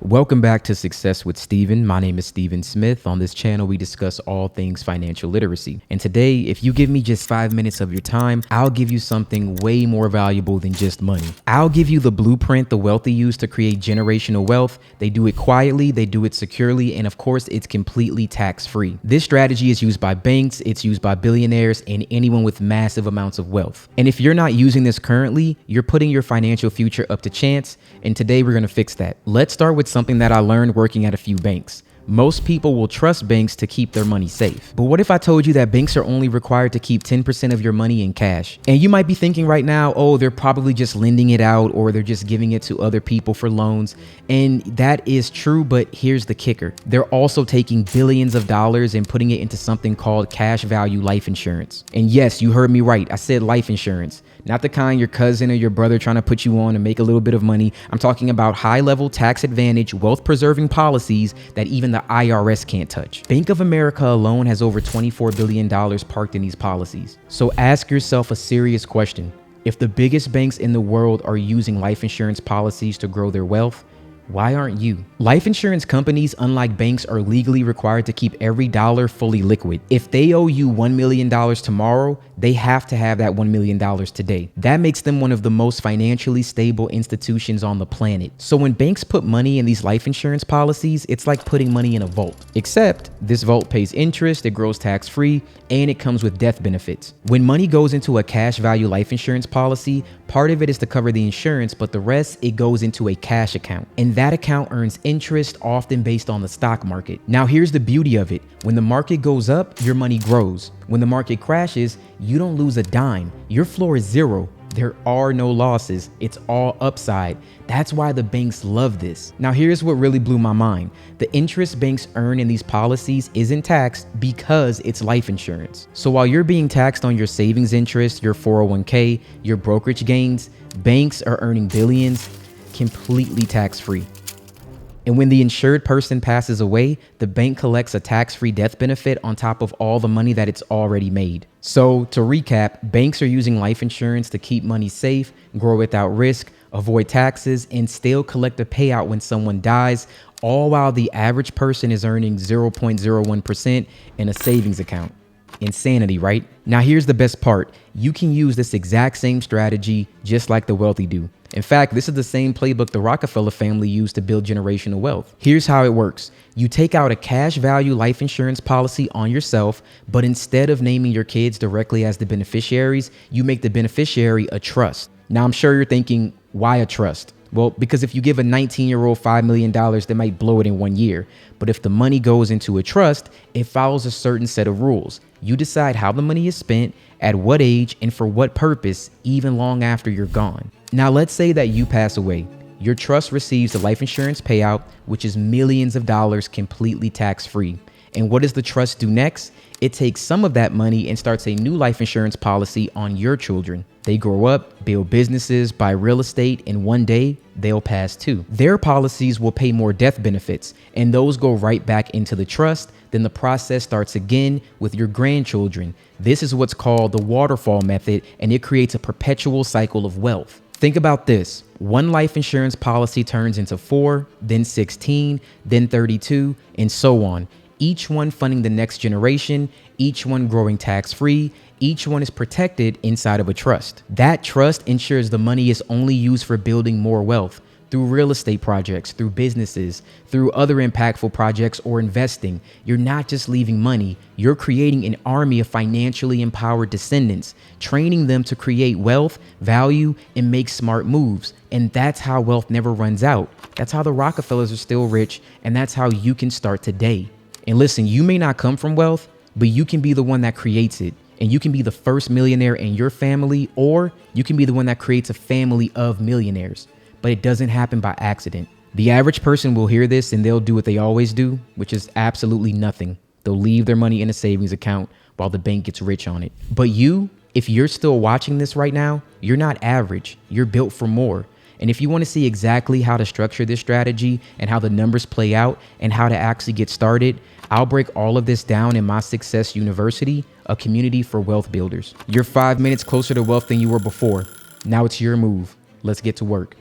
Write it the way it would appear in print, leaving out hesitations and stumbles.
Welcome back to Success with Steven. My name is Steven Smith. On this channel, we discuss all things financial literacy. And today, if you give me just 5 minutes of your time, I'll give you something way more valuable than just money. I'll give you the blueprint the wealthy use to create generational wealth. They do it quietly, they do it securely, and of course, it's completely tax-free. This strategy is used by banks, it's used by billionaires, and anyone with massive amounts of wealth. And if you're not using this currently, you're putting your financial future up to chance, and today we're gonna fix that. Let's start with something that I learned working at a few banks. Most people will trust banks to keep their money safe. But what if I told you that banks are only required to keep 10% of your money in cash? And you might be thinking right now, oh, they're probably just lending it out or they're just giving it to other people for loans. And that is true, but here's the kicker. They're also taking billions of dollars and putting it into something called cash value life insurance. And yes, you heard me right. I said life insurance. Not the kind your cousin or your brother trying to put you on to make a little bit of money. I'm talking about high-level tax advantage, wealth-preserving policies that even the IRS can't touch. Bank of America alone has over $24 billion parked in these policies. So ask yourself a serious question. If the biggest banks in the world are using life insurance policies to grow their wealth, why aren't you? Life insurance companies, unlike banks, are legally required to keep every dollar fully liquid. If they owe you $1 million tomorrow, they have to have that $1 million today. That makes them one of the most financially stable institutions on the planet. So when banks put money in these life insurance policies, it's like putting money in a vault. Except this vault pays interest, it grows tax-free, and it comes with death benefits. When money goes into a cash value life insurance policy, part of it is to cover the insurance, but the rest, it goes into a cash account. And that account earns interest, often based on the stock market. Now, here's the beauty of it. When the market goes up, your money grows. When the market crashes, you don't lose a dime. Your floor is zero. There are no losses. It's all upside. That's why the banks love this. Now, here's what really blew my mind. The interest banks earn in these policies isn't taxed because it's life insurance. So while you're being taxed on your savings interest, your 401k, your brokerage gains, banks are earning billions completely tax-free. And when the insured person passes away, the bank collects a tax-free death benefit on top of all the money that it's already made. So to recap, banks are using life insurance to keep money safe, grow without risk, avoid taxes, and still collect a payout when someone dies, all while the average person is earning 0.01% in a savings account. Insanity, right? Now here's the best part. You can use this exact same strategy just like the wealthy do. In fact, this is the same playbook the Rockefeller family used to build generational wealth. Here's how it works. You take out a cash value life insurance policy on yourself, but instead of naming your kids directly as the beneficiaries, you make the beneficiary a trust. Now, I'm sure you're thinking, why a trust? Well, because if you give a 19-year-old $5 million, they might blow it in 1 year. But if the money goes into a trust, it follows a certain set of rules. You decide how the money is spent, at what age, and for what purpose, even long after you're gone. Now, let's say that you pass away. Your trust receives a life insurance payout, which is millions of dollars completely tax-free. And what does the trust do next? It takes some of that money and starts a new life insurance policy on your children. They grow up, build businesses, buy real estate, and one day they'll pass too. Their policies will pay more death benefits, and those go right back into the trust. Then the process starts again with your grandchildren. This is what's called the waterfall method, and it creates a perpetual cycle of wealth. Think about this. One life insurance policy turns into 4, then 16, then 32, and so on. Each one funding the next generation, each one growing tax-free, each one is protected inside of a trust. That trust ensures the money is only used for building more wealth through real estate projects, through businesses, through other impactful projects, or investing. You're not just leaving money, you're creating an army of financially empowered descendants, training them to create wealth, value, and make smart moves. And that's how wealth never runs out. That's how the Rockefellers are still rich, and that's how you can start today. And listen, you may not come from wealth, but you can be the one that creates it. And you can be the first millionaire in your family, or you can be the one that creates a family of millionaires. But it doesn't happen by accident. The average person will hear this and they'll do what they always do, which is absolutely nothing. They'll leave their money in a savings account while the bank gets rich on it. But you, if you're still watching this right now, you're not average. You're built for more. And if you want to see exactly how to structure this strategy and how the numbers play out and how to actually get started, I'll break all of this down in my Success University, a community for wealth builders. You're 5 minutes closer to wealth than you were before. Now it's your move. Let's get to work.